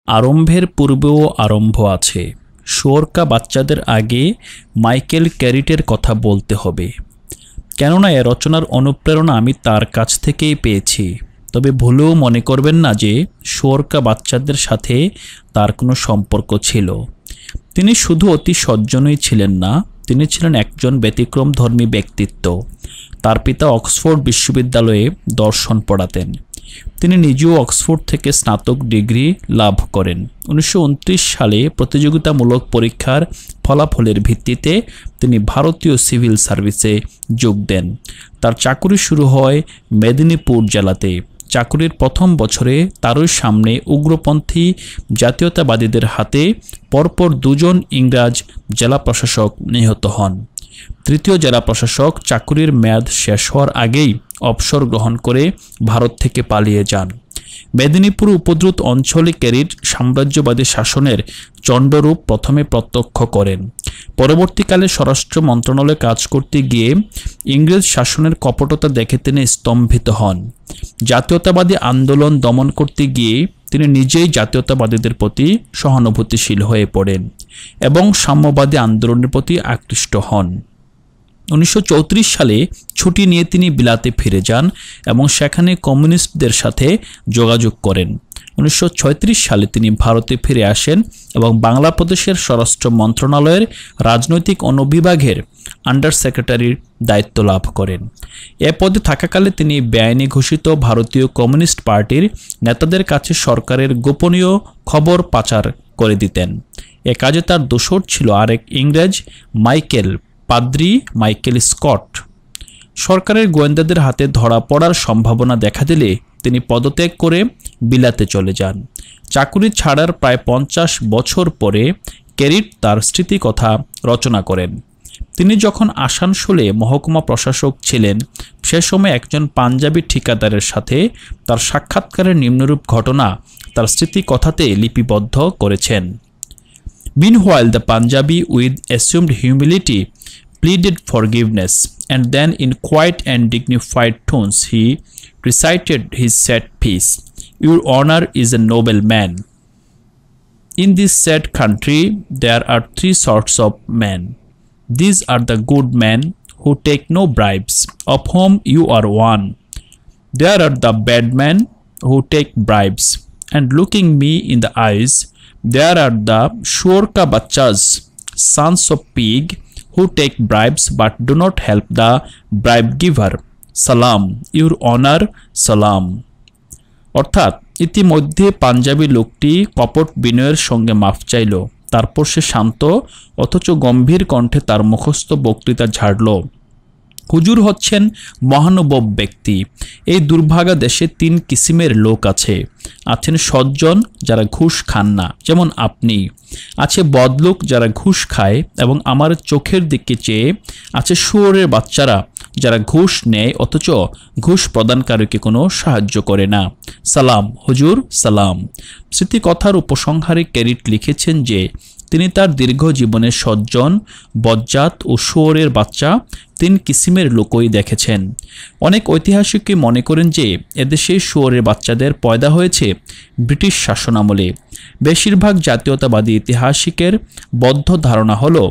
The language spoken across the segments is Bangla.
আরম্ভের পূর্বেও আরম্ভ আছে। শুয়োরকা বাচ্চাদের আগে মাইকেল ক্যারিটের কথা বলতে হবে, কেননা এ রচনার অনুপ্রেরণা আমি তার কাছ থেকেই পেয়েছি। তবে ভুলেও মনে করবেন না যে শুয়োরকা বাচ্চাদের সাথে তার কোনো সম্পর্ক ছিল। তিনি শুধু অতি সজ্জনই ছিলেন না, তিনি ছিলেন একজন ব্যতিক্রমধর্মী ব্যক্তিত্ব। তার পিতা অক্সফোর্ড বিশ্ববিদ্যালয়ে দর্শন পড়াতেন। তিনি নিজেও অক্সফোর্ড থেকে স্নাতক ডিগ্রি লাভ করেন। 1929 সালে প্রতিযোগিতামূলক পরীক্ষার ফলাফলের ভিত্তিতে তিনি ভারতীয় সিভিল সার্ভিসে যোগ দেন। তার চাকুরি শুরু হয় মেদিনীপুর জেলাতে। চাকুরির প্রথম বছরে তারই সামনে উগ্রপন্থী জাতীয়তাবাদীদের হাতে পরপর দুজন ইংরেজ জেলা প্রশাসক নিহত হন। তৃতীয় জেলা প্রশাসক চাকুরির মেয়াদ শেষ হওয়ার আগেই অবসর গ্রহণ করে ভারত থেকে পালিয়ে যান। মেদিনীপুর উপদ্রুত অঞ্চলে ক্যারিট সাম্রাজ্যবাদী শাসনের চণ্ডরূপ প্রথমে প্রত্যক্ষ করেন। পরবর্তীকালে স্বরাষ্ট্র মন্ত্রণালয়ে কাজ করতে গিয়ে ইংরেজ শাসনের কপটতা দেখে তিনি স্তম্ভিত হন। জাতীয়তাবাদী আন্দোলন দমন করতে গিয়ে তিনি নিজেই জাতীয়তাবাদীদের প্রতি সহানুভূতিশীল হয়ে পড়েন এবং সাম্যবাদী আন্দোলনের প্রতি আকৃষ্ট হন। 1934 সালে ছুটি নিয়ে তিনি বিলাতে ফিরে যান এবং সেখানে কমিউনিস্টদের সাথে যোগাযোগ করেন। 1936 সালে তিনি ভারতে ফিরে আসেন এবং বাংলা প্রদেশের স্বরাষ্ট্র মন্ত্রণালয়ের রাজনৈতিক অনুবিভাগের আন্ডার সেক্রেটারির দায়িত্ব লাভ করেন। এ পদে থাকাকালে তিনি বেআইনি ঘোষিত ভারতীয় কমিউনিস্ট পার্টির নেতাদের কাছে সরকারের গোপনীয় খবর পাচার করে দিতেন। এ কাজে তার দোসর ছিল আরেক ইংরেজ পাদ্রী মাইকেল স্কট। সরকারের গোয়েন্দাদের হাতে ধরা পড়ার সম্ভাবনা দেখা দিলে তিনি পদত্যাগ করে বিলাতে চলে যান। চাকুরি ছাড়ার প্রায় 50 বছর পরে ক্যারিট তার স্মৃতিকথা রচনা করেন। তিনি যখন আসানসোলে মহকুমা প্রশাসক ছিলেন, সে সময় একজন পাঞ্জাবি ঠিকাদারের সাথে তার সাক্ষাৎকারের নিম্নরূপ ঘটনা তার স্মৃতিকথাতে লিপিবদ্ধ করেছেন। Meanwhile, the Punjabi, with assumed humility, pleaded forgiveness, and then in quiet and dignified tones he recited his sad piece. Your honor is a noble man. In this sad country there are 3 sorts of men. These are the good men who take no bribes, of whom you are one. There are the bad men who take bribes, and looking me in the eyes, there are the Shuorka Bachchas, sons of pig, who take bribes but do not help the bribe giver. Salam, your honor, salam. অর্থাৎ ইতিমধ্যে পাঞ্জাবি লোকটি কপট বিনয়ের সঙ্গে মাফ চাইল। তারপর সে শান্ত অথচ গম্ভীর কণ্ঠে তার মুখস্থ বক্তৃতা ঝাড়ল। হুজুর হচ্ছেন মহানুভব ব্যক্তি। এই দুর্ভাগা দেশে 3 কিসিমের লোক আছে। আছেন সজ্জন যারা ঘুষ খান না, যেমন আপনি। আছে বদলোক যারা ঘুষ খায় এবং আমার চোখের দিকে চেয়ে। আছে শুয়োরের বাচ্চারা যারা ঘুষ নেয় অথচ ঘুষ প্রদানকারীকে কোনো সাহায্য করে না। সালাম হুজুর, সালাম। স্মৃতিকথার উপসংহারে ক্যারিট লিখেছেন যে তিনি তার দীর্ঘ জীবনে সজ্জন, বজ্জাত ও শুয়োরের বাচ্চা 3 কিসিমের লোকই দেখেছেন। অনেক ঐতিহাসিকই মনে করেন যে এদেশে শুয়োরের বাচ্চাদের পয়দা হয়েছে ব্রিটিশ শাসনামলে। বেশিরভাগ জাতীয়তাবাদী ইতিহাসিকের বদ্ধ ধারণা হলো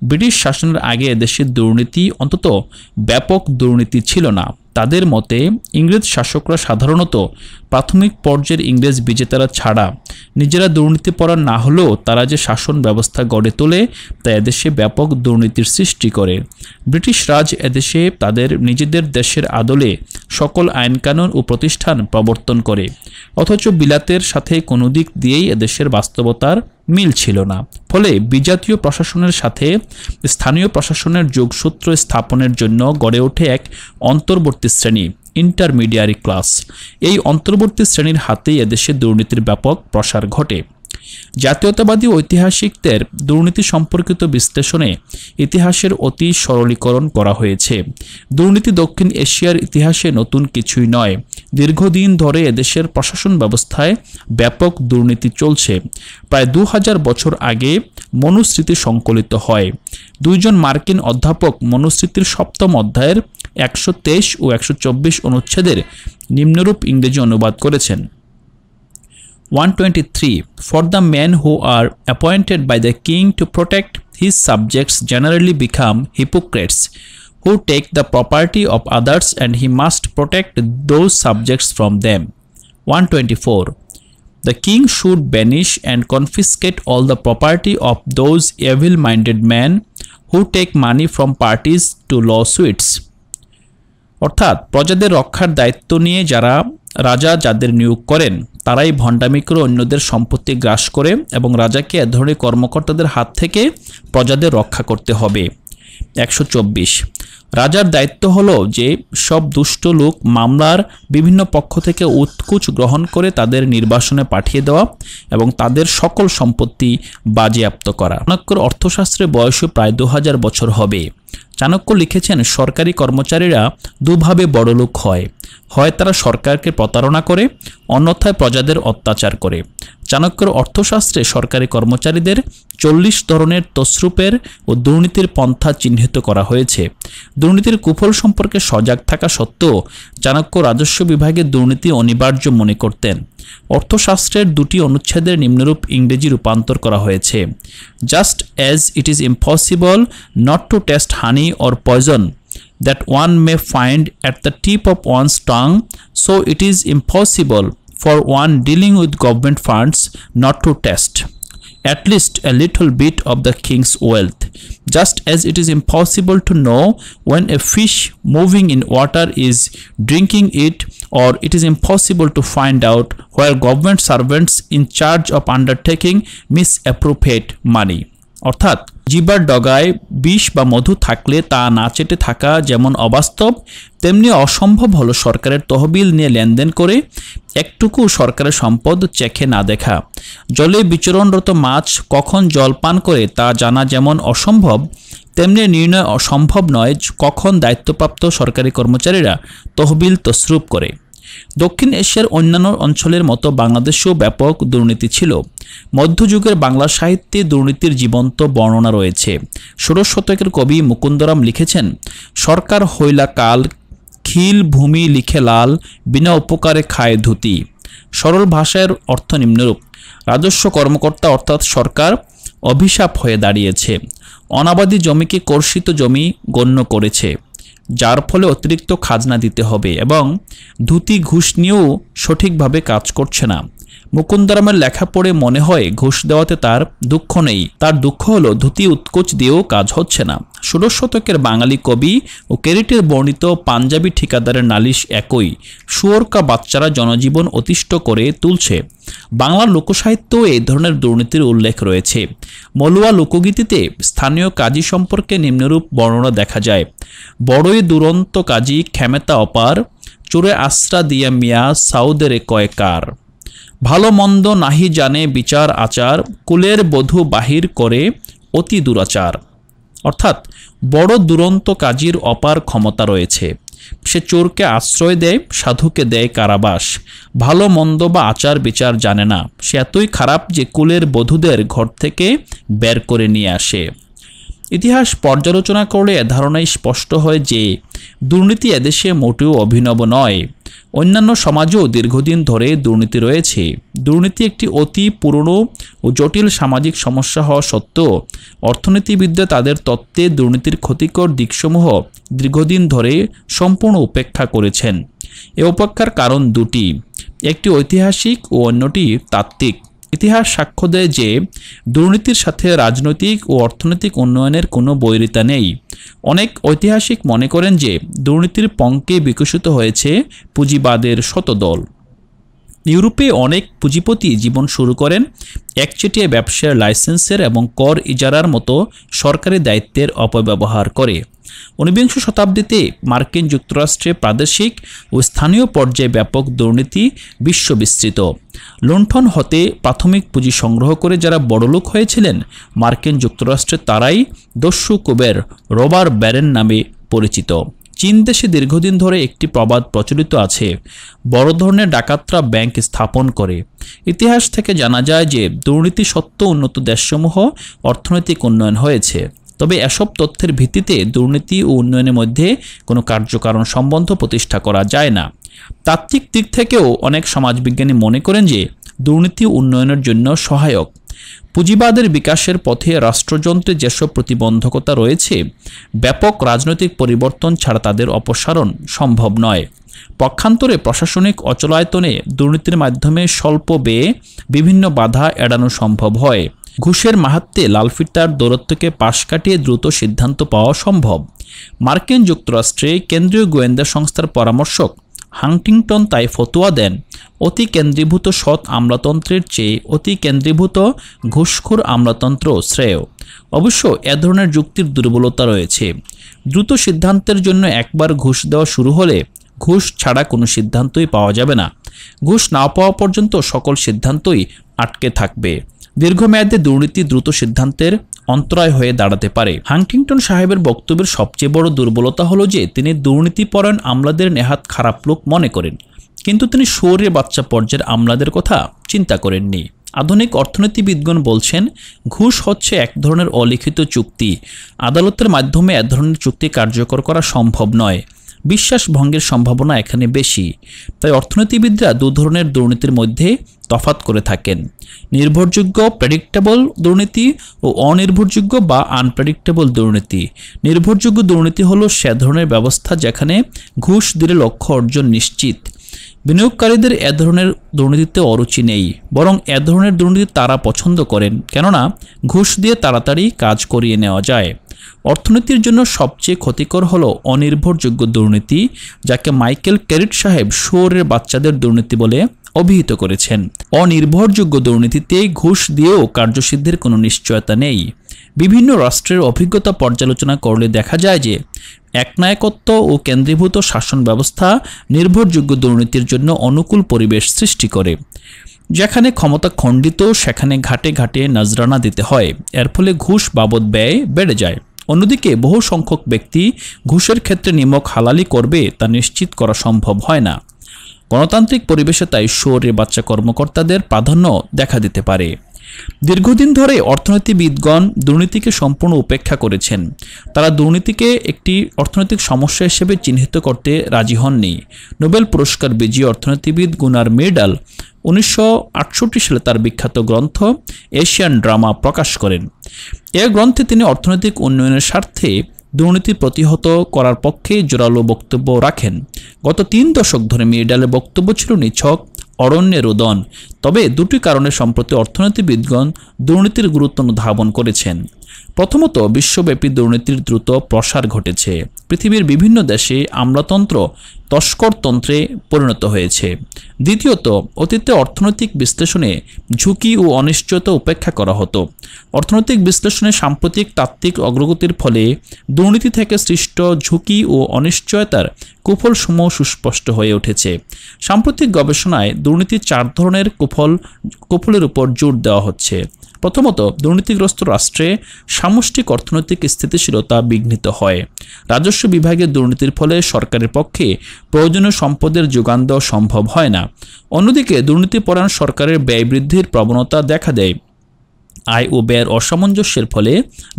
ব্রিটিশ শাসনের আগে এদেশে দুর্নীতি, অন্তত ব্যাপক দুর্নীতি ছিল না। তাদের মতে ইংরেজ শাসকরা সাধারণত প্রাথমিক পর্যায়ের ইংরেজ বিজেতারা ছাড়া নিজেরা দুর্নীতিপরায়ণ না হলেও তারা যে শাসন ব্যবস্থা গড়ে তোলে তা এদেশে ব্যাপক দুর্নীতির সৃষ্টি করে। ব্রিটিশ রাজ এদেশে তাদের নিজেদের দেশের আদলে সকল আইনকানুন ও প্রতিষ্ঠান প্রবর্তন করে, অথচ বিলাতের সাথে কোনো দিক দিয়েই এদেশের বাস্তবতার মিল ছিল না। ফলে বিজাতীয় প্রশাসনের সাথে স্থানীয় প্রশাসনের যোগসূত্র স্থাপনের জন্য গড়ে ওঠে এক অন্তর্বর্তী শ্রেণী, ইন্টারমিডিয়ারি ক্লাস। এই অন্তর্বর্তী শ্রেণীর হাতেই এদেশে দুর্নীতির ব্যাপক প্রসার ঘটে। জাতীয়তাবাদী ঐতিহাসিকদের দুর্নীতি সম্পর্কিত বিশ্লেষণে ইতিহাসের অতি সরলীকরণ করা হয়েছে। দুর্নীতি দক্ষিণ এশিয়ার ইতিহাসে নতুন কিছুই নয়। দীর্ঘদিন ধরে এদেশের প্রশাসন ব্যবস্থায় ব্যাপক দুর্নীতি চলছে। প্রায় 2000 বছর আগে মনুস্মৃতি সংকলিত হয়। 2 জন মার্কিন অধ্যাপক মনুস্মৃতির 7ম অধ্যায়ের 123 ও 124 অনুচ্ছেদের নিম্নরূপ ইংরেজি অনুবাদ করেছেন। 123. For the men who are appointed by the king to protect his subjects generally become hypocrites who take the property of others, and he must protect those subjects from them. 124. The king should banish and confiscate all the property of those evil-minded men who take money from parties to lawsuits. অর্থাৎ প্রজাদের রক্ষার দায়িত্ব নিয়ে যারা রাজা যাদের নিয়োগ করেন তারাই ভণ্ডামি করে অন্যদের সম্পত্তি গ্রাস করে, এবং রাজাকে এ ধরনের কর্মকর্তাদের হাত থেকে প্রজাদের রক্ষা করতে হবে। 124. রাজার দায়িত্ব হলো যে সব দুষ্ট লোক মামলার বিভিন্ন পক্ষ থেকে উৎকুচ গ্রহণ করে তাদের নির্বাসনে পাঠিয়ে দেওয়া এবং তাদের সকল সম্পত্তি বাজেয়াপ্ত করা। চাণক্যর অর্থশাস্ত্রের বয়সও প্রায় 2000 বছর হবে। চাণক্য লিখেছেন, সরকারি কর্মচারীরা দুভাবে বড়লোক হয়, হয় তারা সরকারকে প্রতারণা করে, অন্যথায় প্রজাদের অত্যাচার করে। চাণক্যর অর্থশাস্ত্রে সরকারি কর্মচারীদের 40 ধরনের তসরুপের ও দুর্নীতির পন্থা চিহ্নিত করা হয়েছে। দুর্নীতির কুফল সম্পর্কে সজাগ থাকা সত্ত্বেও চাণক্য রাজস্ব বিভাগে দুর্নীতি অনিবার্য মনে করতেন। অর্থশাস্ত্রের 2টি অনুচ্ছেদের নিম্নরূপ ইংরেজি রূপান্তর করা হয়েছে: just as it is impossible not to taste honey or poison that one may find at the tip of one's tongue, so it is impossible for one dealing with government funds not to test at least a little bit of the king's wealth. Just as it is impossible to know when a fish moving in water is drinking it, or it is impossible to find out where government servants in charge of undertaking misappropriate money. অর্থাৎ জিবার ডগায় বিষ বা মধু থাকলে তা না চেটে থাকা যেমন অবাস্তব, তেমনি অসম্ভব হলো সরকারের তহবিল নিয়ে লেনদেন করে একটুকু সরকারের সম্পদ চেখে না দেখা। জলে বিচরণরত মাছ কখন জল পান করে তা জানা যেমন অসম্ভব, তেমনি নির্ণয় অসম্ভব নয় কখন দায়িত্বপ্রাপ্ত সরকারি কর্মচারীরা তহবিল তসরুপ করে। দক্ষিণ এশিয়ার অন্যান্য অঞ্চলের মতো বাংলাদেশেও ব্যাপক দুর্নীতি ছিল। মধ্যযুগের বাংলা সাহিত্যে দুর্নীতির জীবন্ত বর্ণনা রয়েছে। 16 শতকের কবি মুকুন্দরাম লিখেছেন, সরকার হইলা কাল, খিল ভূমি লিখে লাল, বিনা উপকারে খায় ধুতি। সরল ভাষার অর্থ নিম্নরূপ: রাজস্ব কর্মকর্তা অর্থাৎ সরকার অভিশাপ হয়ে দাঁড়িয়েছে, অনাবাদী জমিকে কর্ষিত জমি গণ্য করেছে, যার ফলে অতিরিক্ত খাজনা দিতে হবে, এবং ধুতি ঘুষ নিয়েও সঠিকভাবে কাজ করছে না। মুকুন্দরামের লেখা পড়ে মনে হয় ঘুষ দেওয়াতে তার দুঃখ নেই, তার দুঃখ হলো ধুতি উৎকোচ দিয়েও কাজ হচ্ছে না। 16 শতকের বাঙালি কবি ও ক্যারিটের বর্ণিত পাঞ্জাবি ঠিকাদারের নালিশ একই, শুয়োরকা বাচ্চারা জনজীবন অতিষ্ঠ করে তুলছে। বাংলা লোকসাহিত্যেও এই ধরনের দুর্নীতির উল্লেখ রয়েছে। মলুয়া লোকগীতিতে স্থানীয় কাজী সম্পর্কে নিম্নরূপ বর্ণনা দেখা যায়: বড়ই দুরন্ত কাজী ক্ষমতা অপার, চোরে আশ্রা দিয়া মিয়া সাউদেরে কয়কার, ভালো মন্দ নাহি জানে বিচার আচার, কুলের বধূ বাহির করে অতি দুরাচার। অর্থাৎ বড় দুরন্ত কাজীর অপার ক্ষমতা রয়েছে, সে চোরকে আশ্রয় দেয়, সাধুকে দেয় কারাবাস, ভালো মন্দ বা আচার বিচার জানে না, সে এতই খারাপ যে কুলের বধূদের ঘর থেকে বের করে নিয়ে আসে। ইতিহাস পর্যালোচনা করলে এ ধারণাই স্পষ্ট হয় যে দুর্নীতি এদেশে মোটেও অভিনব নয়। অন্যান্য সমাজেও দীর্ঘদিন ধরে দুর্নীতি রয়েছে। দুর্নীতি একটি অতি পুরনো ও জটিল সামাজিক সমস্যা হওয়া সত্ত্বেও অর্থনীতিবিদরা তাদের তত্ত্বে দুর্নীতির ক্ষতিকর দিকসমূহ দীর্ঘদিন ধরে সম্পূর্ণ উপেক্ষা করেছেন। এ উপেক্ষার কারণ 2টি, একটি ঐতিহাসিক ও অন্যটি তাত্ত্বিক। ইতিহাস সাক্ষ্য দেয় যে দুর্নীতির সাথে রাজনৈতিক ও অর্থনৈতিক উন্নয়নের কোনো বৈরিতা নেই। অনেক ঐতিহাসিক মনে করেন যে দুর্নীতির পঙ্কে বিকশিত হয়েছে পুঁজিবাদের শতদল। ইউরোপে অনেক পুঁজিপতি জীবন শুরু করেন একচেটিয়া ব্যবসার লাইসেন্সের এবং কর ইজারার মতো সরকারি দায়িত্বের অপব্যবহার করে। 19বিংশ শতাব্দীতে মার্কিন যুক্তরাষ্ট্রে প্রাদেশিক ও স্থানীয় পর্যায়ে ব্যাপক দুর্নীতি বিশ্ববিস্তৃত। লুণ্ঠন হতে প্রাথমিক পুঁজি সংগ্রহ করে যারা বড়লোক হয়েছিলেন মার্কিন যুক্তরাষ্ট্রে তারাই দস্যু কুবের রবার ব্যারেন নামে পরিচিত। চীন দেশে দীর্ঘদিন ধরে একটি প্রবাদ প্রচলিত আছে, বড় ধরনের ডাকাতরা ব্যাংক স্থাপন করে। ইতিহাস থেকে জানা যায় যে দুর্নীতি সত্ত্বেও উন্নত দেশসমূহ অর্থনৈতিক উন্নয়ন হয়েছে। তবে এসব তথ্যের ভিত্তিতে দুর্নীতি ও উন্নয়নের মধ্যে কোনো কার্যকারণ সম্বন্ধ প্রতিষ্ঠা করা যায় না। তাত্ত্বিক দিক থেকেও অনেক সমাজবিজ্ঞানী মনে করেন যে দুর্নীতি উন্নয়নের জন্য সহায়ক। পুঁজিবাদের বিকাশের পথে রাষ্ট্রযন্ত্রে যেসব প্রতিবন্ধকতা রয়েছে, ব্যাপক রাজনৈতিক পরিবর্তন ছাড়া তাদের অপসারণ সম্ভব নয়। পক্ষান্তরে প্রশাসনিক অচলায়তনে দুর্নীতির মাধ্যমে স্বল্প ব্যয়ে বিভিন্ন বাধা এড়ানো সম্ভব হয়। ঘুষের মাহাত্ম্যে লালফিতার দৌরত্বকে পাশ কাটিয়ে দ্রুত সিদ্ধান্ত পাওয়া সম্ভব। মার্কিন যুক্তরাষ্ট্রে কেন্দ্রীয় গোয়েন্দা সংস্থার পরামর্শক হান্টিংটন তাই ফতোয়া দেন, অতি কেন্দ্রীভূত সৎ আমলাতন্ত্রের চেয়ে অতি কেন্দ্রীভূত ঘুষখোর আমলাতন্ত্র শ্রেয়। অবশ্য এ ধরনের যুক্তির দুর্বলতা রয়েছে। দ্রুত সিদ্ধান্তের জন্য একবার ঘুষ দেওয়া শুরু হলে ঘুষ ছাড়া কোনো সিদ্ধান্তই পাওয়া যাবে না। ঘুষ না পাওয়া পর্যন্ত সকল সিদ্ধান্তই আটকে থাকবে। দীর্ঘমেয়াদে দুর্নীতি দ্রুত সিদ্ধান্তের অন্তরায় হয়ে দাঁড়াতে পারে। হান্টিংটন সাহেবের বক্তব্যের সবচেয়ে বড় দুর্বলতা হলো যে তিনি দুর্নীতিপরায়ণ আমলাদের নেহাত খারাপ লোক মনে করেন, কিন্তু তিনি শুয়োরের বাচ্চা পর্যায়ের আমলাদের কথা চিন্তা করেননি। আধুনিক অর্থনীতিবিদগণ বলছেন, ঘুষ হচ্ছে এক ধরনের অলিখিত চুক্তি। আদালতের মাধ্যমে এ ধরনের চুক্তি কার্যকর করা সম্ভব নয়। বিশ্বাস ভঙ্গের সম্ভাবনা এখানে বেশি। তাই অর্থনীতিবিদরা দু ধরনের দুর্নীতির মধ্যে তফাৎ করে থাকেন: নির্ভরযোগ্য প্রেডিক্টেবল দুর্নীতি ও অনির্ভরযোগ্য বা আনপ্রেডিক্টেবল দুর্নীতি। নির্ভরযোগ্য দুর্নীতি হলো সে ধরনের ব্যবস্থা যেখানে ঘুষ দিলে লক্ষ্য অর্জন নিশ্চিত। বিনিয়োগকারীদের এ ধরনের দুর্নীতিতে অরুচি নেই, বরং এ ধরনের দুর্নীতি তারা পছন্দ করেন, কেননা ঘুষ দিয়ে তাড়াতাড়ি কাজ করিয়ে নেওয়া যায়। অর্থনীতির জন্য সবচেয়ে ক্ষতিকর হলো অনির্ভরযোগ্য দুর্নীতি, যাকে মাইকেল ক্যারিট সাহেব শুয়োরের বাচ্চাদের দুর্নীতি বলে অভিহিত করেছেন। অনির্ভরযোগ্য দুর্নীতিতে ঘুষ দিয়েও কার্যসিদ্ধির কোনো নিশ্চয়তা নেই। বিভিন্ন রাষ্ট্রের অভিজ্ঞতা পর্যালোচনা করলে দেখা যায় যে একনায়কত্ব ও কেন্দ্রীভূত শাসন ব্যবস্থা নির্ভরযোগ্য দুর্নীতির জন্য অনুকূল পরিবেশ সৃষ্টি করে। যেখানে ক্ষমতা খণ্ডিত সেখানে ঘাটে ঘাটে নজরানা দিতে হয়। এর ফলে ঘুষ বাবদ ব্যয় বেড়ে যায়। অন্যদিকে বহু সংখ্যক ব্যক্তি ঘুষের ক্ষেত্রে নিমক হালালি করবে তা নিশ্চিত করা সম্ভব হয় না। গণতান্ত্রিক পরিবেশে তাই শুয়োরের বাচ্চা কর্মকর্তাদের প্রাধান্য দেখা দিতে পারে। দীর্ঘদিন ধরে অর্থনীতিবিদগণ দুর্নীতিকে সম্পূর্ণ উপেক্ষা করেছেন। তারা দুর্নীতিকে একটি অর্থনৈতিক সমস্যা হিসেবে চিহ্নিত করতে রাজি হননি। নোবেল পুরস্কার বিজয়ী অর্থনীতিবিদ গুনার মির্ডাল 1968 সালে তার বিখ্যাত গ্রন্থ এশিয়ান ড্রামা প্রকাশ করেন। এ গ্রন্থে তিনি অর্থনৈতিক উন্নয়নের স্বার্থে দুর্নীতি প্রতিহত করার পক্ষে জোরালো বক্তব্য রাখেন। গত 3 দশক ধরে মির্ডালের বক্তব্য ছিল নিছক অরণ্যের রোদন। তবে দুটি কারণে সম্প্রতি অর্থনীতিবিদগণ দুর্নীতির গুরুত্ব অনুধাবন করেছেন। প্রথমত, বিশ্বব্যাপী দুর্নীতির দ্রুত প্রসার ঘটেছে। পৃথিবীর বিভিন্ন দেশে আমলাতন্ত্র তস্করতন্ত্রে পরিণত হয়েছে। দ্বিতীয়ত, অতীতে অর্থনৈতিক বিশ্লেষণে ঝুঁকি ও অনিশ্চয়তা উপেক্ষা করা হতো। অর্থনৈতিক বিশ্লেষণে সাম্প্রতিক তাত্ত্বিক অগ্রগতির ফলে দুর্নীতি থেকে সৃষ্ট ঝুঁকি ও অনিশ্চয়তার কুফলসমূহ সুস্পষ্ট হয়ে উঠেছে। সাম্প্রতিক গবেষণায় দুর্নীতির 4 ধরনের কুফলের উপর জোর দেওয়া হচ্ছে। প্রথমত, দুর্নীতিগ্রস্ত রাষ্ট্রে সামষ্টিক অর্থনৈতিক স্থিতিশীলতা বিঘ্নিত হয়। রাজস্ব বিভাগের দুর্নীতির ফলে সরকারের পক্ষে প্রয়োজনীয় সম্পদের যোগান দেওয়া সম্ভব হয় না। অন্যদিকে দুর্নীতিপরায়ণ সরকারের ব্যয় বৃদ্ধির প্রবণতা দেখা দেয়। আয় ও ব্যয়ের অসামঞ্জস্যের ফলে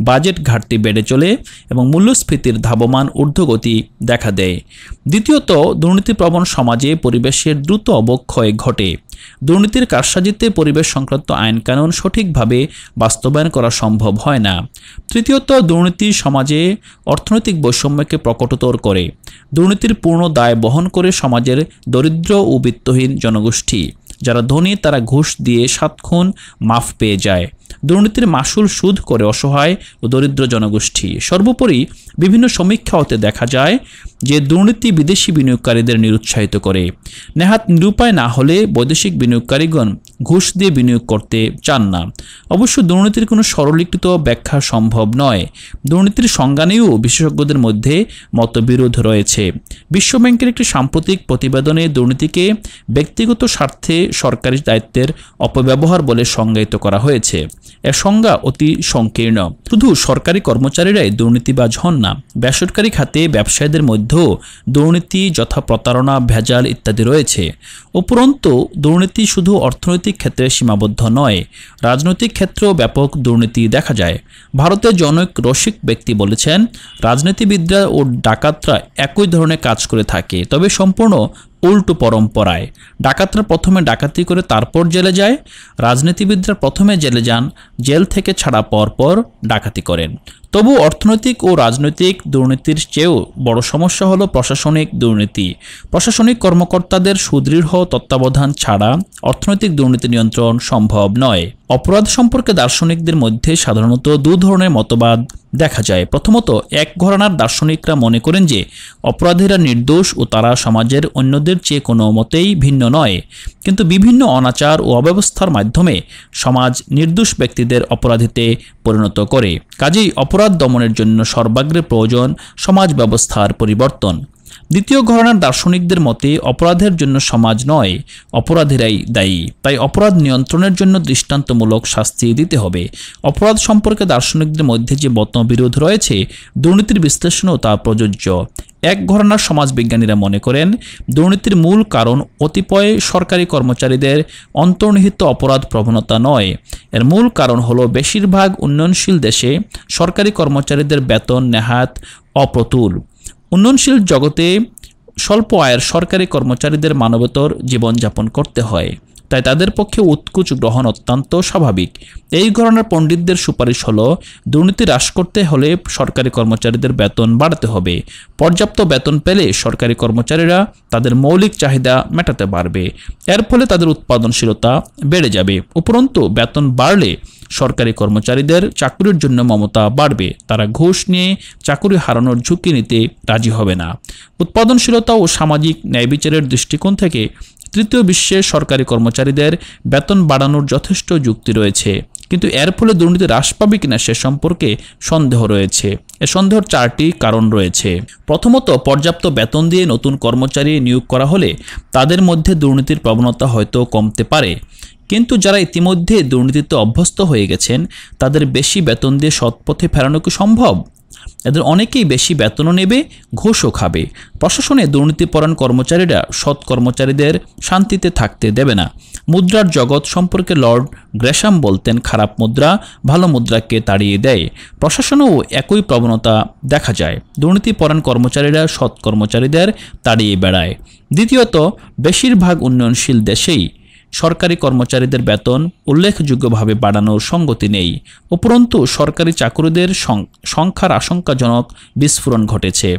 বাজেট ঘাটতি বেড়ে চলে এবং মূল্যস্ফীতির ধাবমান ঊর্ধ্বগতি দেখা দেয়। দ্বিতীয়ত, দুর্নীতিপ্রবণ সমাজে পরিবেশের দ্রুত অবক্ষয় ঘটে। দুর্নীতির কারসাজিতে পরিবেশ সংক্রান্ত আইনকানুন সঠিকভাবে বাস্তবায়ন করা সম্ভব হয় না। তৃতীয়ত, দুর্নীতি সমাজে অর্থনৈতিক বৈষম্যকে প্রকটতর করে। দুর্নীতির পূর্ণ দায় বহন করে সমাজের দরিদ্র ও বিত্তহীন জনগোষ্ঠী। যারা ধনী তারা ঘুষ দিয়ে 7 খুন মাফ পেয়ে যায়। দুর্নীতির মাসুল সুদ করে অসহায় ও দরিদ্র জনগোষ্ঠী। সর্বোপরি বিভিন্ন সমীক্ষা হতে দেখা যায় যে দুর্নীতি বিদেশি বিনিয়োগকারীদের নিরুৎসাহিত করে। নেহাত নিরুপায় না হলে বৈদেশিক বিনিয়োগকারীগণ ঘুষ দিয়ে বিনিয়োগ করতে চান না। অবশ্য দুর্নীতির কোনো সরলীকৃত ব্যাখ্যা সম্ভব নয়। দুর্নীতির সংজ্ঞা নিয়েও বিশেষজ্ঞদের মধ্যে মতবিরোধ রয়েছে। বিশ্বব্যাংকের একটি সাম্প্রতিক প্রতিবেদনে দুর্নীতিকে ব্যক্তিগত স্বার্থে সরকারি দায়িত্বের অপব্যবহার বলে সংজ্ঞায়িত করা হয়েছে। এর সংজ্ঞা অতি সংকীর্ণ। শুধু সরকারি কর্মচারীরাই দুর্নীতিবাজ হন না, বেসরকারি খাতে ব্যবসায়ীদের মধ্যেও দুর্নীতি যথা প্রতারণা, ভেজাল ইত্যাদি রয়েছে। উপরন্তু দুর্নীতি শুধু অর্থনৈতিক ক্ষেত্রে সীমাবদ্ধ নয়, রাজনৈতিক ক্ষেত্রেও ব্যাপক দুর্নীতি দেখা যায়। ভারতের জনৈক রসিক ব্যক্তি বলেছেন, রাজনীতিবিদরা ও ডাকাতরা একই ধরনের কাজ করে থাকে, তবে সম্পূর্ণ উল্টো পরম্পরায়। ডাকাতরা প্রথমে ডাকাতি করে তারপর জেলে যায়, রাজনীতিবিদরা প্রথমে জেলে যান, জেল থেকে ছাড়া পাওয়ার পর ডাকাতি করেন। তবু অর্থনৈতিক ও রাজনৈতিক দুর্নীতির চেয়েও বড় সমস্যা হলো প্রশাসনিক দুর্নীতি। প্রশাসনিক কর্মকর্তাদের সুদৃঢ় তত্ত্বাবধান ছাড়া অর্থনৈতিক দুর্নীতি নিয়ন্ত্রণ সম্ভব নয়। অপরাধ সম্পর্কে দার্শনিকদের মধ্যে সাধারণত দু ধরনের মতবাদ দেখা যায়। প্রথমত, এক ঘরানার দার্শনিকরা মনে করেন যে অপরাধীরা নির্দোষ ও তারা সমাজের অন্যদের চেয়ে কোনো মতেই ভিন্ন নয়, কিন্তু বিভিন্ন অনাচার ও অব্যবস্থার মাধ্যমে সমাজ নির্দোষ ব্যক্তিদের অপরাধীতে পরিণত করে। কাজেই অপরাধ দমনের জন্য সর্বাগ্রে প্রয়োজন সমাজ ব্যবস্থার পরিবর্তন। দ্বিতীয় ঘরানার দার্শনিকদের মতে অপরাধের জন্য সমাজ নয়, অপরাধীরাই দায়ী। তাই অপরাধ নিয়ন্ত্রণের জন্য দৃষ্টান্তমূলক শাস্তি দিতে হবে। অপরাধ সম্পর্কে দার্শনিকদের মধ্যে যে মতবিরোধ রয়েছে, দুর্নীতির বিশ্লেষণও তা প্রযোজ্য। এক ঘরানার সমাজবিজ্ঞানীরা মনে করেন দুর্নীতির মূল কারণ কতিপয় সরকারি কর্মচারীদের অন্তর্নিহিত অপরাধ প্রবণতা নয়, এর মূল কারণ হলো বেশিরভাগ উন্নয়নশীল দেশে সরকারি কর্মচারীদের বেতন নেহাত অপ্রতুল। উন্নয়নশীল জগতে স্বল্প আয়ের সরকারি কর্মচারীদের মানবেতর জীবনযাপন করতে হয়, তাই তাদের পক্ষে উৎকোচ গ্রহণ অত্যন্ত স্বাভাবিক। এই ঘরানার পণ্ডিতদের সুপারিশ হলো দুর্নীতি হ্রাস করতে হলে সরকারি কর্মচারীদের বেতন বাড়াতে হবে। পর্যাপ্ত বেতন পেলে সরকারি কর্মচারীরা তাদের মৌলিক চাহিদা মেটাতে পারবে, এর ফলে তাদের উৎপাদনশীলতা বেড়ে যাবে। উপরন্তু বেতন বাড়লে সরকারি কর্মচারীদের চাকরির জন্য মমতা বাড়বে, তারা ঘুষ নিয়ে চাকরি হারানোর ঝুঁকি নিতে রাজি হবে না। উৎপাদনশীলতা ও সামাজিক ন্যায়বিচারের দৃষ্টিকোণ থেকে তৃতীয় বিশ্বের সরকারি কর্মচারীদের বেতন বাড়ানোর যথেষ্ট যুক্তি রয়েছে, কিন্তু এর ফলে দুর্নীতি হ্রাস পাবে কিনা সে সম্পর্কে সন্দেহ রয়েছে। এ সন্দেহের চারটি কারণ রয়েছে। প্রথমত, পর্যাপ্ত বেতন দিয়ে নতুন কর্মচারী নিয়োগ করা হলে তাদের মধ্যে দুর্নীতির প্রবণতা হয়তো কমতে পারে, কিন্তু যারা ইতিমধ্যে দুর্নীতিতে অভ্যস্ত হয়ে গেছেন তাদের বেশি বেতন দিয়ে সৎপথে ফেরানো কি সম্ভব? এদের অনেকেই বেশি বেতনও নেবে, ঘুষও খাবে। প্রশাসনে দুর্নীতিপরায়ণ কর্মচারীরা সৎ কর্মচারীদের শান্তিতে থাকতে দেবে না। মুদ্রার জগৎ সম্পর্কে লর্ড গ্রেশাম বলতেন, খারাপ মুদ্রা ভালো মুদ্রাকে তাড়িয়ে দেয়। প্রশাসনেও একই প্রবণতা দেখা যায়, দুর্নীতিপরায়ণ কর্মচারীরা সৎ কর্মচারীদের তাড়িয়ে বেড়ায়। দ্বিতীয়ত, বেশিরভাগ উন্নয়নশীল দেশেই সরকারি কর্মচারীদের বেতন উল্লেখযোগ্যভাবে বাড়ানোর সঙ্গতি নেই। উপরন্তু সরকারি চাকরিদের সংখ্যার আশঙ্কাজনক বিস্ফোরণ ঘটেছে,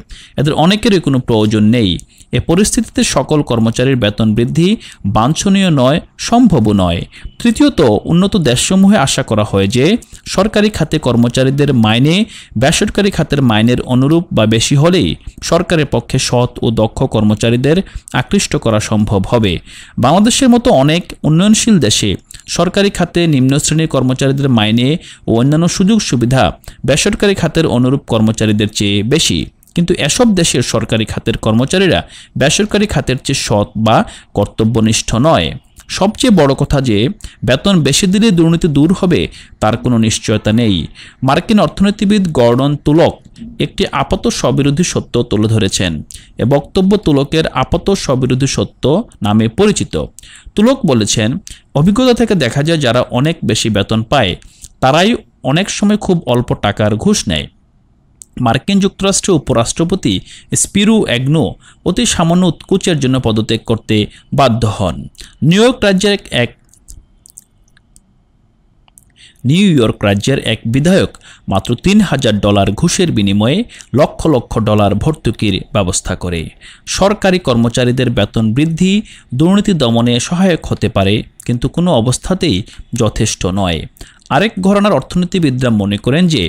এদের অনেকেরই কোনো প্রয়োজন নেই। এ পরিস্থিতিতে সকল কর্মচারীর বেতন বৃদ্ধি বাঞ্ছনীয় নয়, সম্ভবও নয়। তৃতীয়ত, উন্নত দেশসমূহে আশা করা হয় যে সরকারি খাতে কর্মচারীদের মাইনে বেসরকারি খাতের মাইনের অনুরূপ বা বেশি হলেই সরকারের পক্ষে সৎ ও দক্ষ কর্মচারীদের আকৃষ্ট করা সম্ভব হবে। বাংলাদেশের মতো অনেক উন্নয়নশীল দেশে সরকারি খাতে নিম্ন শ্রেণীর কর্মচারীদের মাইনে ও অন্যান্য সুযোগ সুবিধা বেসরকারি খাতের অনুরূপ কর্মচারীদের চেয়ে বেশি, কিন্তু এসব দেশের সরকারি খাতের কর্মচারীরা বেসরকারি খাতের চেয়ে সৎ বা কর্তব্যনিষ্ঠ নয়। সবচেয়ে বড় কথা যে বেতন বেশি দিলে দুর্নীতি দূর হবে তার কোনো নিশ্চয়তা নেই। মার্কিন অর্থনীতিবিদ গর্ডন তুলক একটি আপাত স্ববিরোধী সত্য তুলে ধরেছেন। এ বক্তব্য তুলকের আপাত স্ববিরোধী সত্য নামে পরিচিত। তুলক বলেছেন, অভিজ্ঞতা থেকে দেখা যায় যারা অনেক বেশি বেতন পায় তারাই অনেক সময় খুব অল্প টাকার ঘুষ নেয়। মার্কিন যুক্তরাষ্ট্রের উপরাষ্ট্রপতি স্পিরো অ্যাগনো অতি সামান্য উৎকোচের জন্য পদত্যাগ করতে বাধ্য হন। নিউ ইয়র্ক রাজ্যের এক বিধায়ক মাত্র $3000 ঘুষের বিনিময়ে লক্ষ লক্ষ ডলার ভর্তুকির ব্যবস্থা করে। সরকারি কর্মচারীদের বেতন বৃদ্ধি দুর্নীতি দমনে সহায়ক হতে পারে, কিন্তু কোনো অবস্থাতেই যথেষ্ট নয়। আরেক ঘরানার অর্থনীতিবিদরা মনে করেন যে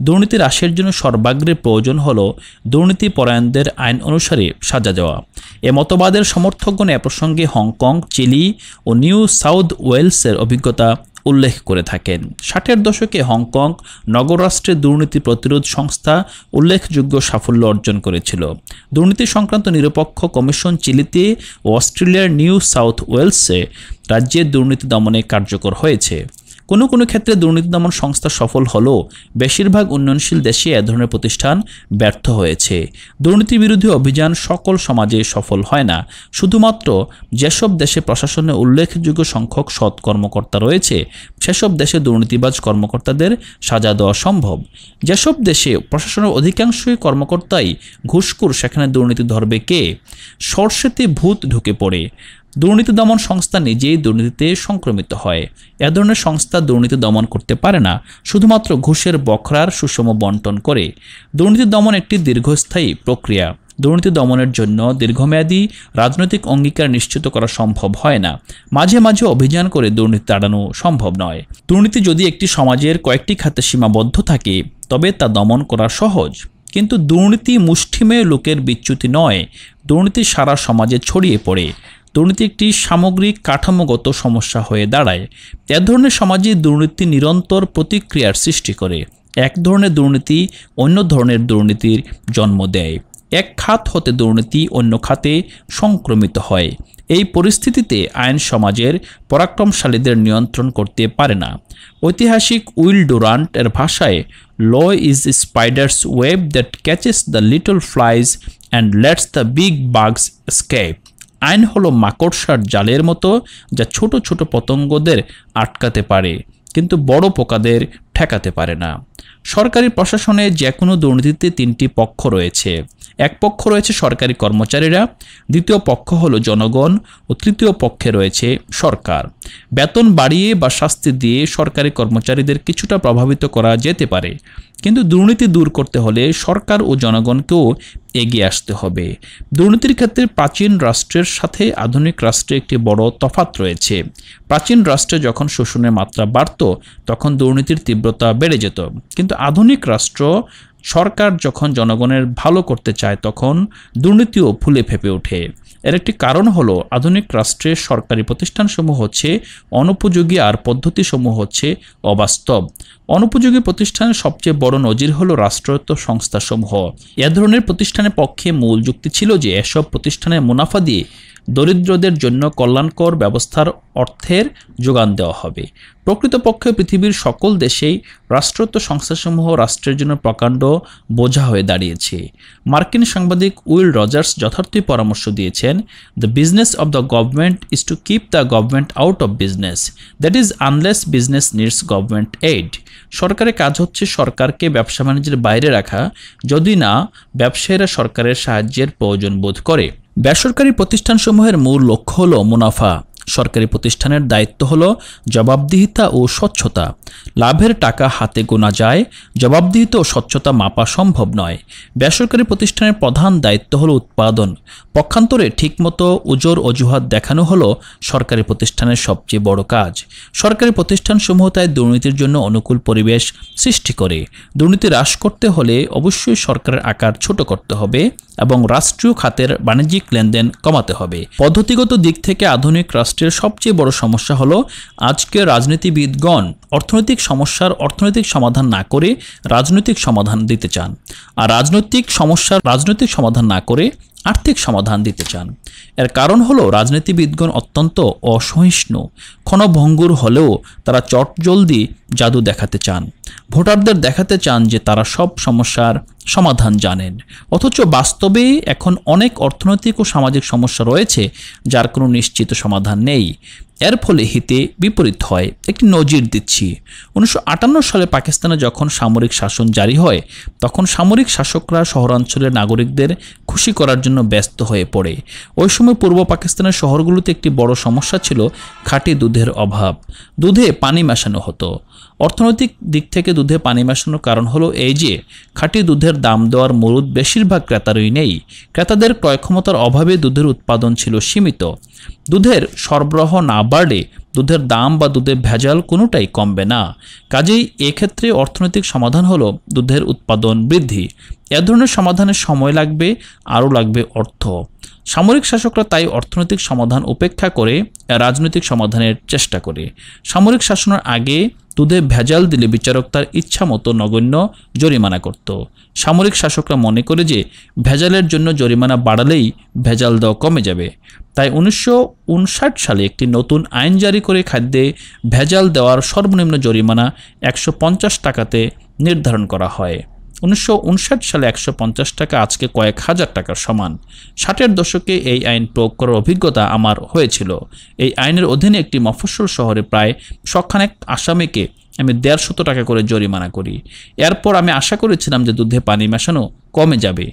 দুর্নীতি হ্রাসের জন্য সর্বাগ্রে প্রয়োজন হল দুর্নীতিপরায়ণদের আইন অনুসারে সাজা দেওয়া। এ মতবাদের সমর্থকগণ এ প্রসঙ্গে হংকং, চিলি ও নিউ সাউথ ওয়েলসের অভিজ্ঞতা উল্লেখ করে থাকেন। 60-এর দশকে হংকং নগররাষ্ট্রে দুর্নীতি প্রতিরোধ সংস্থা উল্লেখযোগ্য সাফল্য অর্জন করেছিল। দুর্নীতি সংক্রান্ত নিরপেক্ষ কমিশন চিলিতে ও অস্ট্রেলিয়ার নিউ সাউথ ওয়েলসে রাজ্যের দুর্নীতি দমনে কার্যকর হয়েছে। কোনো ক্ষেত্রে দুর্নীতি দমন সংস্থা সফল হলেও বেশিরভাগ উন্নয়নশীল দেশে এ ধরনের প্রতিষ্ঠান ব্যর্থ হয়েছে। দুর্নীতি বিরোধী অভিযান সকল সমাজে সফল হয় না। শুধুমাত্র যেসব দেশে প্রশাসনে উল্লেখযোগ্য সংখ্যক সৎ কর্মকর্তা রয়েছে সেসব দেশে দুর্নীতিবাজ কর্মকর্তাদের সাজা দেওয়া সম্ভব। যেসব দেশে প্রশাসনের অধিকাংশই কর্মকর্তাই ঘুষখোর সেখানে দুর্নীতি ধরবে কে? সরষেতে ভূত ঢুকে পড়ে। দুর্নীতি দমন সংস্থা নিজেই দুর্নীতিতে সংক্রমিত হয়। এ ধরনের সংস্থা দুর্নীতি দমন করতে পারে না, শুধুমাত্র ঘুষের বখরার সুষম বন্টন করে। দুর্নীতি দমন একটি দীর্ঘস্থায়ী প্রক্রিয়া। দুর্নীতি দমনের জন্য দীর্ঘমেয়াদী রাজনৈতিক অঙ্গীকার নিশ্চিত করা সম্ভব হয় না। মাঝে মাঝে অভিযান করে দুর্নীতি তাড়ানো সম্ভব নয়। দুর্নীতি যদি একটি সমাজের কয়েকটি খাতে সীমাবদ্ধ থাকে তবে তা দমন করা সহজ, কিন্তু দুর্নীতি মুষ্টিমেয় লোকের বিচ্যুতি নয়, দুর্নীতি সারা সমাজে ছড়িয়ে পড়ে। দুর্নীতি একটি সামগ্রিক কাঠামোগত সমস্যা হয়ে দাঁড়ায়। এ ধরনের সমাজে দুর্নীতি নিরন্তর প্রতিক্রিয়ার সৃষ্টি করে। এক ধরনের দুর্নীতি অন্য ধরনের দুর্নীতির জন্ম দেয়। এক খাত হতে দুর্নীতি অন্য খাতে সংক্রমিত হয়। এই পরিস্থিতিতে আইন সমাজের পরাক্রমশালীদের নিয়ন্ত্রণ করতে পারে না। ঐতিহাসিক উইল ডুরান্ট এর ভাষায়, law is spider's web that catches the little flies and lets the big bugs escape. আইন হলো মাকড়সার জালের মতো, যা ছোট ছোট পতঙ্গদের আটকাতে পারে কিন্তু বড় পোকাদের ঠেকাতে পারে না। সরকারি প্রশাসনে যে কোনো দুর্নীতিতে তিনটি পক্ষ রয়েছে। এক পক্ষ রয়েছে সরকারি কর্মচারীরা, দ্বিতীয় পক্ষ হলো জনগণ ও তৃতীয় পক্ষে রয়েছে সরকার। বেতন বাড়িয়ে বা শাস্তি দিয়ে সরকারি কর্মচারীদের কিছুটা প্রভাবিত করা যেতে পারে, কিন্তু দুর্নীতি দূর করতে হলে সরকার ও জনগণকেও এগিয়ে আসতে হবে। দুর্নীতির ক্ষেত্রে প্রাচীন রাষ্ট্রের সাথে আধুনিক রাষ্ট্রে একটি বড় তফাৎ রয়েছে। প্রাচীন রাষ্ট্রে যখন শোষণের মাত্রা বাড়ত তখন দুর্নীতির তীব্রতা বেড়ে যেত, কিন্তু আধুনিক রাষ্ট্র সরকার যখন জনগণের ভালো করতে চায় তখন দুর্নীতিও ফুলে ফেঁপে ওঠে। এর একটি কারণ হলো আধুনিক রাষ্ট্রের সরকারি প্রতিষ্ঠানসমূহ হচ্ছে অনুপযোগী আর পদ্ধতিসমূহ হচ্ছে অবাস্তব। অনুপযোগী প্রতিষ্ঠানের সবচেয়ে বড় নজির হলো রাষ্ট্রায়ত্ত সংস্থাসমূহ। এ ধরনের প্রতিষ্ঠানের পক্ষে মূল যুক্তি ছিল যে এসব প্রতিষ্ঠানের মুনাফা দিয়ে দরিদ্রদের জন্য কল্যাণকর ব্যবস্থার অর্থের যোগান দেওয়া হবে। প্রকৃতপক্ষে পৃথিবীর সকল দেশেই রাষ্ট্রায়ত্ত সংস্থাসমূহ রাষ্ট্রের জন্য প্রকাণ্ড বোঝা হয়ে দাঁড়িয়েছে। মার্কিন সাংবাদিক উইল রজার্স যথার্থই পরামর্শ দিয়েছেন, the business of the government is to keep the government out of business, that is unless business needs government aid. সরকারের কাজ হচ্ছে সরকারকে ব্যবসা বাণিজ্যের বাইরে রাখা, যদি না ব্যবসায়ীরা সরকারের সাহায্যের প্রয়োজন বোধ করে। বেসরকারি প্রতিষ্ঠানসমূহের মূল লক্ষ্য হলো মুনাফা। সরকারি প্রতিষ্ঠানের দায়িত্ব হলো জবাবদিহিতা ও স্বচ্ছতা। লাভের টাকা হাতে গোনা যায়, জবাবদিহিতা ও স্বচ্ছতা মাপা সম্ভব নয়। বেসরকারি প্রতিষ্ঠানের প্রধান দায়িত্ব হলো উৎপাদন। পক্ষান্তরে ঠিকমতো উজোর অজুহাত দেখানো হলো সরকারি প্রতিষ্ঠানের সবচেয়ে বড় কাজ। সরকারি প্রতিষ্ঠানসমূহ তাই দুর্নীতির জন্য অনুকূল পরিবেশ সৃষ্টি করে। দুর্নীতি হ্রাস করতে হলে অবশ্যই সরকারের আকার ছোট করতে হবে এবং রাষ্ট্রীয় খাতের বাণিজ্যিক লেনদেন কমাতে হবে। পদ্ধতিগত দিক থেকে আধুনিক রাষ্ট্রের সবচেয়ে বড় সমস্যা হলো আজকের রাজনীতিবিদগণ অর্থনৈতিক সমস্যার অর্থনৈতিক সমাধান না করে রাজনৈতিক সমাধান দিতে চান, আর রাজনৈতিক সমস্যার রাজনৈতিক সমাধান না করে আর্থিক সমাধান দিতে চান। এর কারণ হলো রাজনীতিবিদগণ অত্যন্ত অসহিষ্ণু। ক্ষণভঙ্গুর হলেও তারা চটজলদি জাদু দেখাতে চান। ভোটারদের দেখাতে চান যে তারা সব সমস্যার সমাধান জানেন, অথচ বাস্তবে এখন অনেক অর্থনৈতিক ও সামাজিক সমস্যা রয়েছে যার কোনো নিশ্চিত সমাধান নেই। এর ফলে হিতে বিপরীত হয়। একটি নজির দিচ্ছি, 1958 সালে পাকিস্তানে যখন সামরিক শাসন জারি হয় তখন সামরিক শাসকরা শহরাঞ্চলের নাগরিকদের খুশি করার জন্য ব্যস্ত হয়ে পড়ে। ওই সময় পূর্ব পাকিস্তানের শহরগুলোতে একটি বড় সমস্যা ছিল খাঁটি দুধের অভাব। দুধে পানি মেশানো হতো। অর্থনৈতিক দিক থেকে দুধে পানি মেশানোর কারণ হলো এই যে খাঁটি দুধের দাম দেওয়ার মরুদ বেশিরভাগ ক্রেতারই নেই। ক্রেতাদের ক্রয় ক্ষমতার অভাবে দুধের উৎপাদন ছিল সীমিত। দুধের সরবরাহ না বাড়লে দুধের দাম বা দুধের ভেজাল কোনোটাই কমবে না। কাজেই এক্ষেত্রে অর্থনৈতিক সমাধান হলো দুধের উৎপাদন বৃদ্ধি। এ ধরনের সমাধানের সময় লাগবে, আরও লাগবে অর্থ। সামরিক শাসকরা তাই অর্থনৈতিক সমাধান উপেক্ষা করে রাজনৈতিক সমাধানের চেষ্টা করে। সামরিক শাসনের আগে দুধে ভেজাল দিলে বিচারক তার ইচ্ছা মতো নগণ্য জরিমানা করত। সামরিক শাসকরা মনে করে যে ভেজালের জন্য জরিমানা বাড়ালেই ভেজাল দেওয়া কমে যাবে। তাই 1959 সালে একটি নতুন আইন জারি করে খাদ্যে ভেজাল দেওয়ার সর্বনিম্ন জরিমানা 150 টাকাতে নির্ধারণ করা হয়। 1959 সালে 150 টাকা আজকে কয়েক হাজার টাকার সমান। 60-এর দশকে এই আইন প্রয়োগ করার অভিজ্ঞতা আমার হয়েছিল। এই আইনের অধীনে একটি মফস্বল শহরে প্রায় শখানেক আসামিকে আমি 150 টাকা করে জরিমানা করি। এরপর আমি আশা করেছিলাম যে দুধে পানি মেশানো কমে যাবে।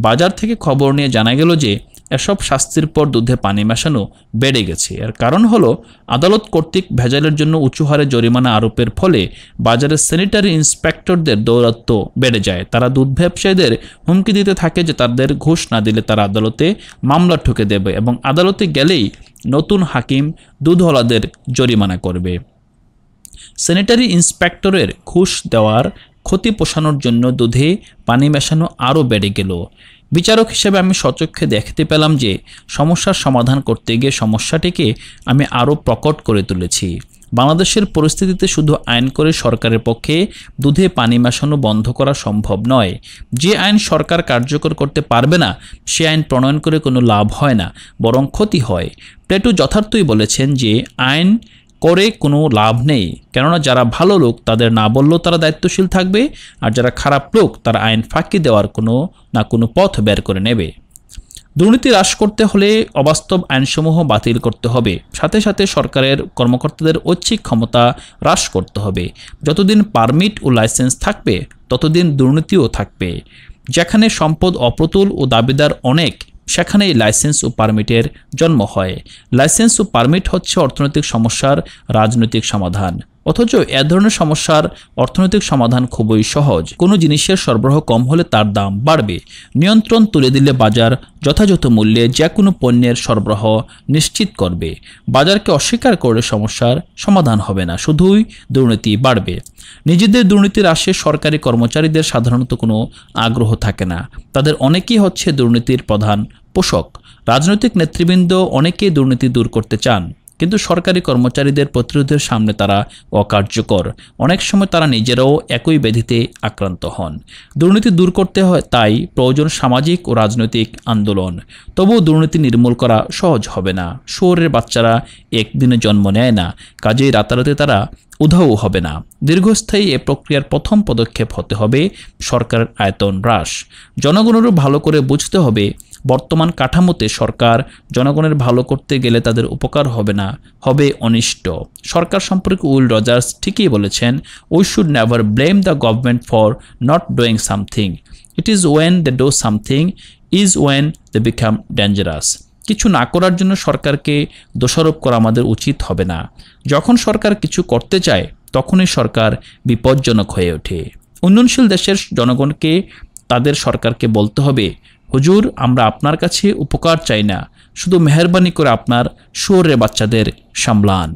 বাজার থেকে খবর নিয়ে জানা গেল যে এসব শাস্তির পর দুধে পানি মেশানো বেড়ে গেছে। এর কারণ হলো আদালত কর্তৃক ভেজালের জন্য উঁচু হারে জরিমানা আরোপের ফলে বাজারের স্যানিটারি ইন্সপেক্টরদের দৌরাত্ম্য বেড়ে যায়। তারা দুধ ব্যবসায়ীদের হুমকি দিতে থাকে যে তাদের ঘুষ না দিলে তারা আদালতে মামলা ঠুকে দেবে এবং আদালতে গেলেই নতুন হাকিম দুধওয়ালাদের জরিমানা করবে। স্যানিটারি ইন্সপেক্টরের ঘুষ দেওয়ার ক্ষতি পোষানোর জন্য দুধে পানি মেশানো আরও বেড়ে গেল। বিচারক হিসেবে আমি স্বচক্ষে দেখতে পেলাম যে সমস্যার সমাধান করতে গিয়ে সমস্যাটিকে আমি আরও প্রকট করে তুলেছি। বাংলাদেশের পরিস্থিতিতে শুধু আইন করে সরকারের পক্ষে দুধে পানি মেশানো বন্ধ করা সম্ভব নয়। যে আইন সরকার কার্যকর করতে পারবে না সে আইন প্রণয়ন করে কোনো লাভ হয় না, বরং ক্ষতি হয়। প্লেটো যথার্থই বলেছেন যে আইন করে কোনো লাভ নেই, কেননা যারা ভালো লোক তাদের না বললেও তারা দায়িত্বশীল থাকবে, আর যারা খারাপ লোক তারা আইন ফাঁকি দেওয়ার কোনো না কোনো পথ বের করে নেবে। দুর্নীতি হ্রাস করতে হলে অবাস্তব আইনসমূহ বাতিল করতে হবে, সাথে সাথে সরকারের কর্মকর্তাদের ঐচ্ছিক ক্ষমতা হ্রাস করতে হবে। যতদিন পারমিট ও লাইসেন্স থাকবে ততদিন দুর্নীতিও থাকবে। যেখানে সম্পদ অপ্রতুল ও দাবিদার অনেক সেখানেই লাইসেন্স ও পারমিটের জন্ম হয়। লাইসেন্স ও পারমিট হচ্ছে অর্থনৈতিক সমস্যার রাজনৈতিক সমাধান। অথচ এ ধরনের সমস্যার অর্থনৈতিক সমাধান খুবই সহজ। কোনো জিনিসের সরবরাহ কম হলে তার দাম বাড়বে। নিয়ন্ত্রণ তুলে দিলে বাজার যথাযথ মূল্যে যে কোনো পণ্যের সরবরাহ নিশ্চিত করবে। বাজারকে অস্বীকার করলে সমস্যার সমাধান হবে না, শুধুই দুর্নীতি বাড়বে। নিজেদের দুর্নীতির হ্রাসে সরকারি কর্মচারীদের সাধারণত কোনো আগ্রহ থাকে না। তাদের অনেকেই হচ্ছে দুর্নীতির প্রধান পোষক। রাজনৈতিক নেতৃবৃন্দ অনেকেই দুর্নীতি দূর করতে চান, কিন্তু সরকারি কর্মচারীদের প্রতিরোধের সামনে তারা অকার্যকর। অনেক সময় তারা নিজেরাও একই ব্যাধিতে আক্রান্ত হন। দুর্নীতি দূর করতে হয়, তাই প্রয়োজন সামাজিক ও রাজনৈতিক আন্দোলন। তবুও দুর্নীতি নির্মূল করা সহজ হবে না। শুয়োরের বাচ্চারা একদিনে জন্ম নেয় না, কাজেই রাতারাতি তারা উধাও হবে না। দীর্ঘস্থায়ী এ প্রক্রিয়ার প্রথম পদক্ষেপ হতে হবে সরকারের আয়তন হ্রাস। জনগণেরও ভালো করে বুঝতে হবে বর্তমান কাঠামোতে সরকার জনগণের ভালো করতে গেলে তাদের উপকার হবে না, হবে অনিষ্ট। সরকার সম্পর্কে উইল রজার্স ঠিকই বলেছেন, we should never blame the government for not doing something. It is when they do something is when they become dangerous. কিছু না করার জন্য সরকারকে দোষারোপ করা আমাদের উচিত হবে না। যখন সরকার কিছু করতে চায় তখনই সরকার বিপজ্জনক হয়ে ওঠে। উন্নয়নশীল দেশের জনগণকে তাদের সরকারকে বলতে হবে, হুজুর, আমরা আপনার কাছে উপকার চাই না, শুধু মেহেরবানি করে আপনার শুয়োরের বাচ্চাদের সামলান।